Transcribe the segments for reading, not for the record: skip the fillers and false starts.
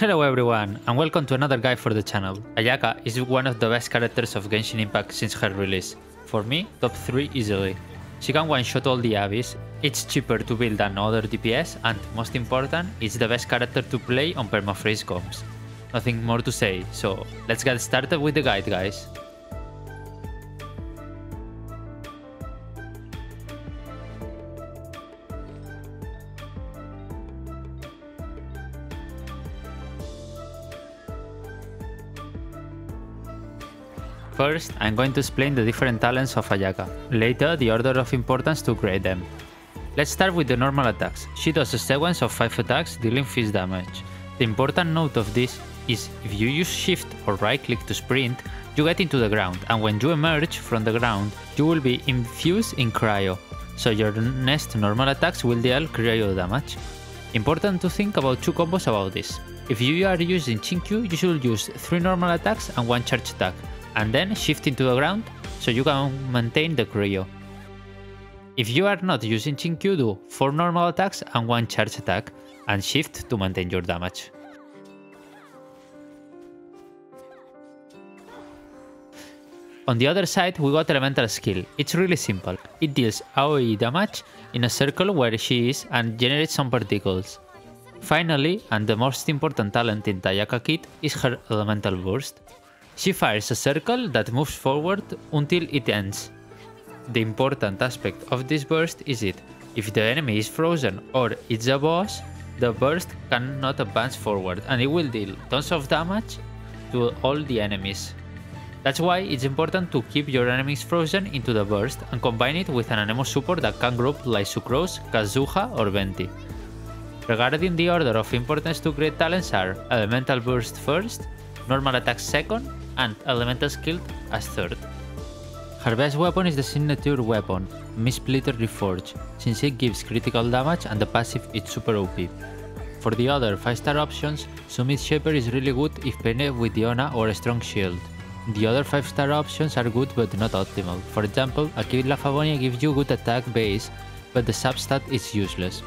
Hello everyone, and welcome to another guide for the channel. Ayaka is one of the best characters of Genshin Impact since her release. For me, top 3 easily. She can one-shot all the Abyss, it's cheaper to build than other DPS, and most important, it's the best character to play on Permafreeze comps. Nothing more to say, so let's get started with the guide, guys. First, I'm going to explain the different talents of Ayaka, later the order of importance to grade them. Let's start with the normal attacks. She does a sequence of 5 attacks dealing fist damage. The important note of this is if you use shift or right click to sprint, you get into the ground, and when you emerge from the ground, you will be infused in Cryo, so your next normal attacks will deal Cryo damage. Important to think about 2 combos about this. If you are using Chinkyu, you should use 3 normal attacks and 1 charge attack, and then shift into the ground so you can maintain the Cryo. If you are not using Chinkyu, do 4 normal attacks and 1 charge attack, and shift to maintain your damage. On the other side, we got elemental skill. It's really simple. It deals AoE damage in a circle where she is and generates some particles. Finally, and the most important talent in Ayaka kit, is her elemental burst. She fires a circle that moves forward until it ends. The important aspect of this burst is if the enemy is frozen or it's a boss, the burst cannot advance forward and it will deal tons of damage to all the enemies. That's why it's important to keep your enemies frozen into the burst and combine it with an Anemo support that can group like Sucrose, Kazuha or Venti. Regarding the order of importance to grade talents are Elemental Burst first, Normal Attack second, and Elemental Skill as third. Her best weapon is the signature weapon, Mistsplitter Reforge, since it gives critical damage and the passive is super OP. For the other 5-star options, Summit Shaper is really good if paired with Diona or a strong shield. The other 5-star options are good but not optimal. For example, Akila Favonia gives you good attack base, but the substat is useless.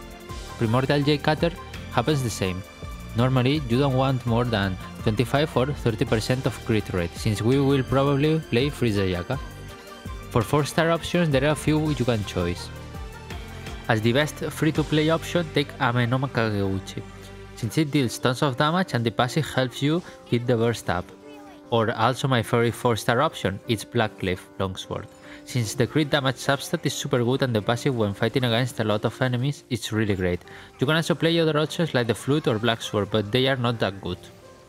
Primordial J Cutter happens the same. Normally, you don't want more than 25 or 30% of crit rate, since we will probably play Freeze Ayaka. For 4-star options, there are a few you can choose. As the best free-to-play option, take Ame no Kageuchi, since it deals tons of damage and the passive helps you hit the burst up. Or also my favorite 4-star option, it's Blackcliff Longsword, since the crit damage substat is super good and the passive when fighting against a lot of enemies is really great. You can also play other options like the Flute or Black Sword, but they are not that good.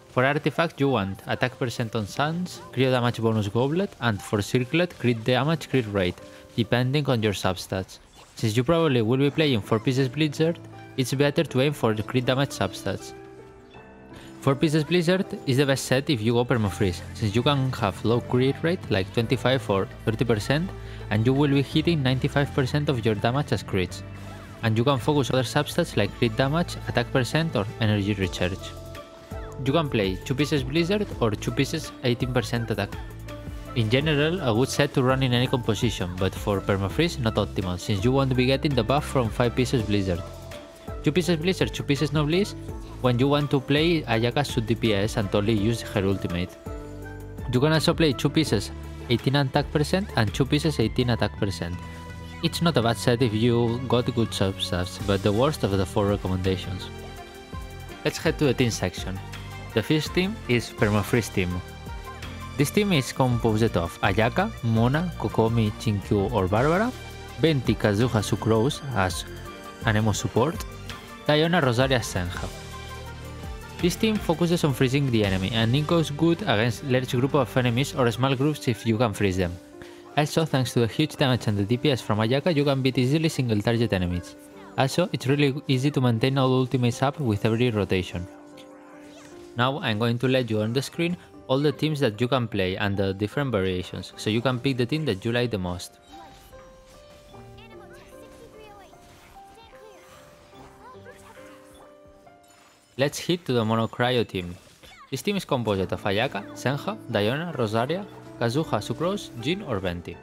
For artifact you want attack percent on Suns, Cryo damage bonus Goblet, and for Circlet crit damage crit rate, depending on your substats. Since you probably will be playing 4 pieces Blizzard, it's better to aim for the crit damage substats. 4 pieces Blizzard is the best set if you go Permafreeze, since you can have low crit rate like 25 or 30% and you will be hitting 95% of your damage as crits. And you can focus other substats like crit damage, attack percent or energy recharge. You can play 2 pieces Blizzard or 2 pieces 18% attack. In general, a good set to run in any composition, but for Permafreeze not optimal, since you won't be getting the buff from 5 pieces Blizzard. 2 pieces Blizzard, 2 pieces Nobliss when you want to play Ayaka sub DPS and only use her ultimate. You can also play 2 pieces 18 attack percent and 2 pieces 18 attack percent. It's not a bad set if you got good substats, but the worst of the 4 recommendations. Let's head to the team section. The first team is Permafreeze Team. This team is composed of Ayaka, Mona, Kokomi, Chinkyu or Barbara, Venti, Kazuha, Sucrose as Anemo support, Diona, Rosaria, Senha. This team focuses on freezing the enemy, and it goes good against large group of enemies or small groups if you can freeze them. Also, thanks to the huge damage and the DPS from Ayaka, you can beat easily single target enemies. Also, it's really easy to maintain all ultimates up with every rotation. Now I'm going to let you on the screen all the teams that you can play and the different variations, so you can pick the team that you like the most. Let's hit to the Monocryo team. This team is composed of Ayaka, Senha, Diona, Rosaria, Kazuha, Sucrose, Jin or Venti.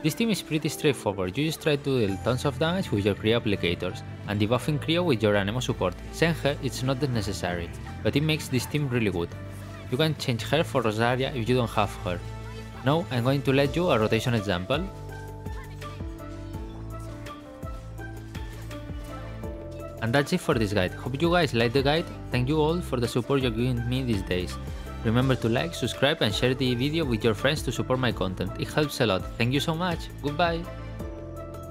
This team is pretty straightforward, you just try to deal tons of damage with your Cryo applicators, and debuffing Cryo with your Anemo support. Senge it's not that necessary, but it makes this team really good. You can change her for Rosaria if you don't have her. Now I'm going to let you a rotation example. And that's it for this guide. Hope you guys liked the guide. Thank you all for the support you're giving me these days. Remember to like, subscribe and share the video with your friends to support my content. It helps a lot. Thank you so much. Goodbye.